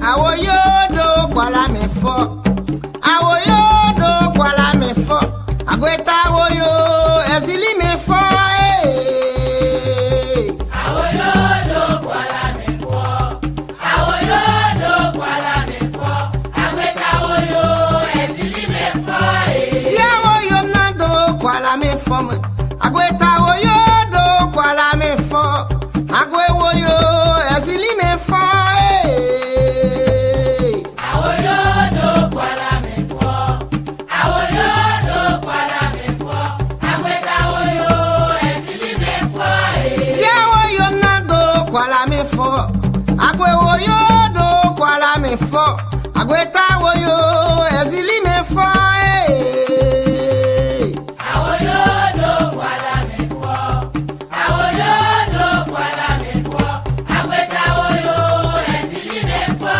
Awoyodo kwala me fo. Awoyodo kwala me fo. Agweta awoyo ezili me fo. Awoyodo kwala me fo. Awoyodo kwala me fo. Agweta awoyo ezili me fo. Ti awoyo nando kwala me fo. Agweta awoyodo kwala me fo. Agwe woyo ezili me fo. Agwe woyo do kwala me fo. Agweta woyo ezili me fo. Awoyo do kwala me fo. Awoyo do kwala me fo. Agweta woyo ezili me fo.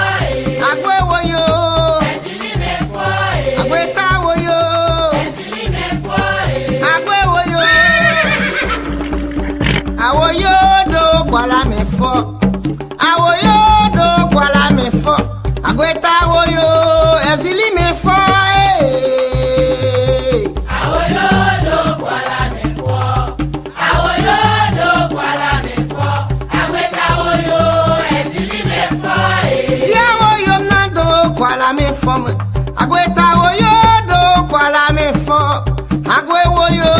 Agwe woyo ezili me fo. Agweta woyo ezili me fo. Agwe woyo awoyo do kwala me fo. Awoyodo kwala me fo. Agweta awoyo ezili me fo. Awoyodo kwala me fo. Awoyodo kwala me fo. Agweta awoyo ezili me fo. Ti awoyo nando kwala me fo. Agweta awoyodo kwala me fo. Agwe woyo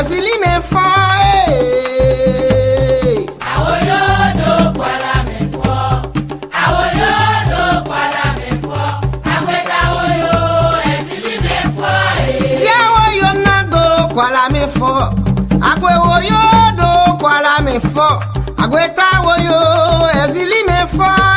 ezili me fo. Kwala me fo. Agwe woyo do kwala me fo. Agweta woyo ezili me fo.